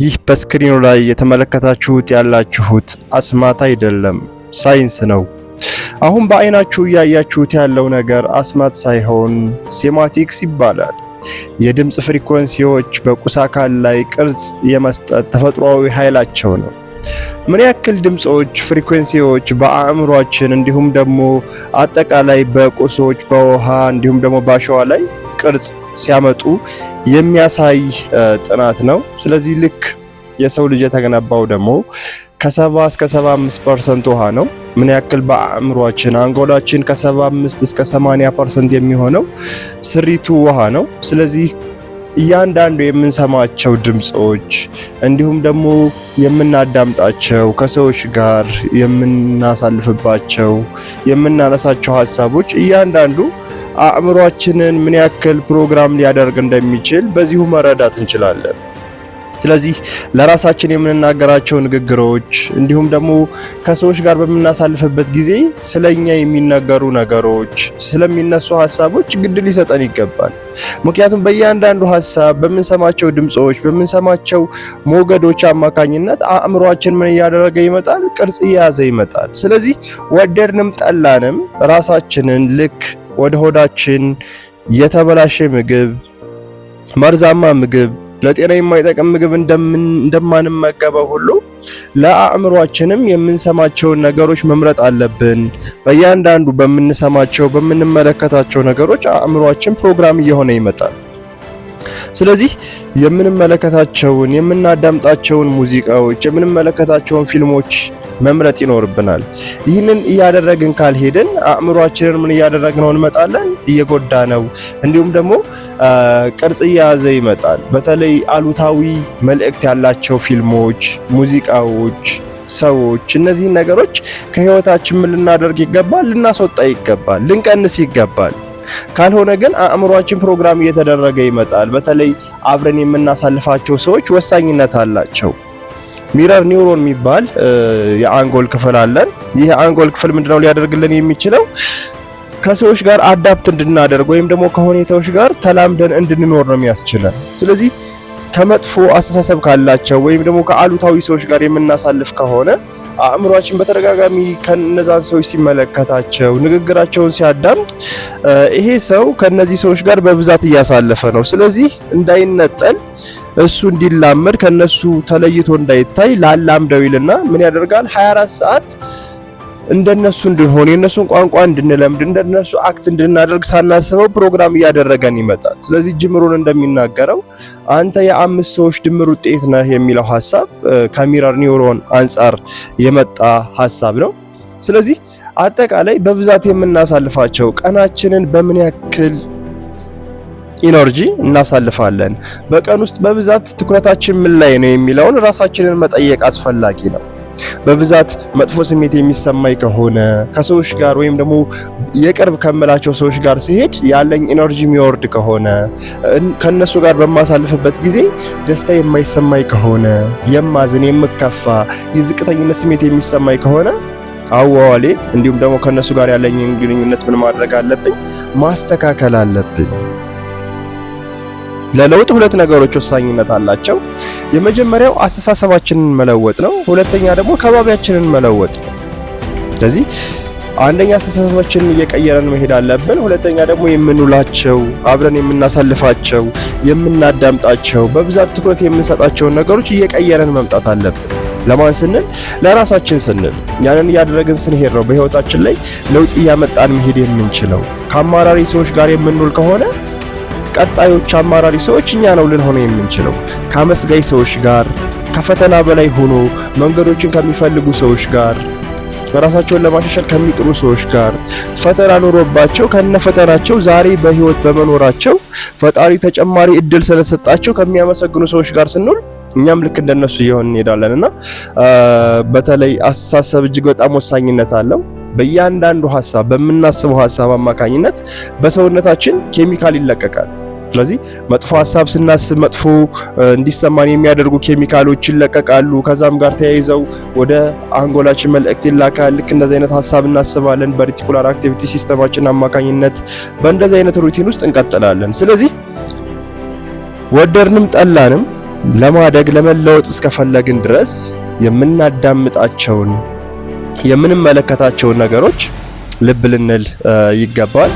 ይህ በስክሪኑ ላይ የተመለከታችሁት ያላችሁት አስማት አይደለም፣ ሳይንስ ነው። አሁን በአይናችሁ እያያችሁት ያለው ነገር አስማት ሳይሆን ሴማቲክስ ይባላል። የድምጽ ፍሪኮንሲዎች በቁስ አካል ላይ ቅርጽ የመስጠት ተፈጥሯዊ ኃይላቸው ነው። ምን ያክል ድምጾች፣ ፍሪኮንሲዎች በአእምሯችን እንዲሁም ደግሞ አጠቃላይ በቁሶች፣ በውሃ እንዲሁም ደግሞ በአሸዋ ላይ ቅርጽ ሲያመጡ የሚያሳይ ጥናት ነው። ስለዚህ ልክ የሰው ልጅ የተገነባው ደግሞ ከ70 እስከ 75% ውሃ ነው። ምን ያክል በአእምሯችን አንጎላችን ከ75 እስከ 80% የሚሆነው ስሪቱ ውሃ ነው። ስለዚህ እያንዳንዱ የምንሰማቸው ድምጾች እንዲሁም ደግሞ የምናዳምጣቸው ከሰዎች ጋር የምናሳልፍባቸው የምናነሳቸው ሀሳቦች እያንዳንዱ አእምሯችንን ምን ያክል ፕሮግራም ሊያደርግ እንደሚችል በዚሁ መረዳት እንችላለን። ስለዚህ ለራሳችን የምንናገራቸው ንግግሮች እንዲሁም ደግሞ ከሰዎች ጋር በምናሳልፍበት ጊዜ ስለኛ የሚነገሩ ነገሮች፣ ስለሚነሱ ሀሳቦች ግድ ሊሰጠን ይገባል። ምክንያቱም በእያንዳንዱ ሀሳብ፣ በምንሰማቸው ድምጾች፣ በምንሰማቸው ሞገዶች አማካኝነት አእምሯችን ምን እያደረገ ይመጣል? ቅርጽ እየያዘ ይመጣል። ስለዚህ ወደድንም ጠላንም ራሳችንን ልክ ወደ ሆዳችን የተበላሸ ምግብ፣ መርዛማ ምግብ፣ ለጤና የማይጠቅም ምግብ እንደማንመገበው ሁሉ ለአእምሯችንም የምንሰማቸውን ነገሮች መምረጥ አለብን። በእያንዳንዱ በምንሰማቸው በምንመለከታቸው ነገሮች አእምሯችን ፕሮግራም እየሆነ ይመጣል። ስለዚህ የምንመለከታቸውን የምናዳምጣቸውን ሙዚቃዎች የምንመለከታቸውን ፊልሞች መምረጥ ይኖርብናል። ይህንን እያደረግን ካልሄድን አእምሯችንን ምን እያደረግነው እንመጣለን? እየጎዳ ነው። እንዲሁም ደግሞ ቅርጽ እየያዘ ይመጣል። በተለይ አሉታዊ መልእክት ያላቸው ፊልሞች፣ ሙዚቃዎች፣ ሰዎች እነዚህን ነገሮች ከህይወታችን ምን ልናደርግ ይገባል? ልናስወጣ ይገባል፣ ልንቀንስ ይገባል። ካልሆነ ግን አእምሯችን ፕሮግራም እየተደረገ ይመጣል። በተለይ አብረን የምናሳልፋቸው ሰዎች ወሳኝነት አላቸው። ሚረር ኒውሮን የሚባል የአንጎል ክፍል አለን። ይህ የአንጎል ክፍል ምንድነው ሊያደርግልን የሚችለው? ከሰዎች ጋር አዳፕት እንድናደርግ ወይም ደግሞ ከሁኔታዎች ጋር ተላምደን እንድንኖር ነው የሚያስችለን። ስለዚህ ከመጥፎ አስተሳሰብ ካላቸው ወይም ደግሞ ከአሉታዊ ሰዎች ጋር የምናሳልፍ ከሆነ አእምሯችን በተደጋጋሚ ከነዛን ሰዎች ሲመለከታቸው ንግግራቸውን ሲያዳምጥ ይሄ ሰው ከነዚህ ሰዎች ጋር በብዛት እያሳለፈ ነው። ስለዚህ እንዳይነጠል እሱ እንዲላመድ ከነሱ ተለይቶ እንዳይታይ ላላምደው ይልና ምን ያደርጋል? 24 ሰዓት እንደነሱ እንድንሆን የነሱን ቋንቋ እንድንለምድ እንደነሱ አክት እንድናደርግ ሳናስበው ፕሮግራም እያደረገን ይመጣል። ስለዚህ ጅምሩን እንደሚናገረው አንተ የአምስት ሰዎች ድምር ውጤት ነህ የሚለው ሐሳብ ከሚረር ኒውሮን አንጻር የመጣ ሐሳብ ነው። ስለዚህ አጠቃላይ በብዛት የምናሳልፋቸው ቀናችንን በምን ያክል ኢነርጂ እናሳልፋለን፣ በቀን ውስጥ በብዛት ትኩረታችን ምን ላይ ነው የሚለውን ራሳችንን መጠየቅ አስፈላጊ ነው። በብዛት መጥፎ ስሜት የሚሰማኝ ከሆነ ከሰዎች ጋር ወይም ደግሞ የቅርብ ከምላቸው ሰዎች ጋር ሲሄድ ያለኝ ኢነርጂ የሚወርድ ከሆነ ከነሱ ጋር በማሳልፍበት ጊዜ ደስታ የማይሰማኝ ከሆነ የማዝን፣ የምከፋ፣ የዝቅተኝነት ስሜት የሚሰማኝ ከሆነ አዋዋሌ እንዲሁም ደግሞ ከነሱ ጋር ያለኝን ግንኙነት ምን ማድረግ አለብኝ? ማስተካከል አለብኝ። ለለውጥ ሁለት ነገሮች ወሳኝነት አላቸው። የመጀመሪያው አስተሳሰባችንን መለወጥ ነው። ሁለተኛ ደግሞ ከባቢያችንን መለወጥ ነው። ስለዚህ አንደኛ አስተሳሰባችንን እየቀየረን መሄድ አለብን። ሁለተኛ ደግሞ የምንውላቸው አብረን የምናሳልፋቸው የምናዳምጣቸው በብዛት ትኩረት የምንሰጣቸውን ነገሮች እየቀየረን መምጣት አለብን። ለማን ስንል? ለራሳችን ስንል። ያንን እያደረግን ስንሄድ ነው በህይወታችን ላይ ለውጥ እያመጣን መሄድ የምንችለው። ከአማራሪ ሰዎች ጋር የምንውል ከሆነ ቀጣዮች አማራሪ ሰዎች እኛ ነው ልንሆን የምንችለው። ከአመስጋኝ ሰዎች ጋር፣ ከፈተና በላይ ሆኖ መንገዶችን ከሚፈልጉ ሰዎች ጋር፣ ራሳቸውን ለማሻሻል ከሚጥሩ ሰዎች ጋር፣ ፈተና ኖሮባቸው ከነፈተናቸው ዛሬ በህይወት በመኖራቸው ፈጣሪ ተጨማሪ እድል ስለሰጣቸው ከሚያመሰግኑ ሰዎች ጋር ስንውል እኛም ልክ እንደነሱ እየሆን እንሄዳለንና በተለይ አስተሳሰብ እጅግ በጣም ወሳኝነት አለው። በእያንዳንዱ ሐሳብ በምናስበው ሐሳብ አማካኝነት በሰውነታችን ኬሚካል ይለቀቃል። ስለዚህ መጥፎ ሐሳብ ስናስብ መጥፎ እንዲሰማን የሚያደርጉ ኬሚካሎች ይለቀቃሉ። ከዛም ጋር ተያይዘው ወደ አንጎላችን መልእክት ይላካል። ልክ እንደዚህ አይነት ሐሳብ እናስባለን። በሬቲኩላር አክቲቪቲ ሲስተማችን አማካኝነት በእንደዚህ አይነት ሩቲን ውስጥ እንቀጥላለን። ስለዚህ ወደድንም ጠላንም ለማደግ ለመለወጥ እስከፈለግን ድረስ የምናዳምጣቸውን የምንመለከታቸውን ነገሮች ልብ ልንል ይገባል።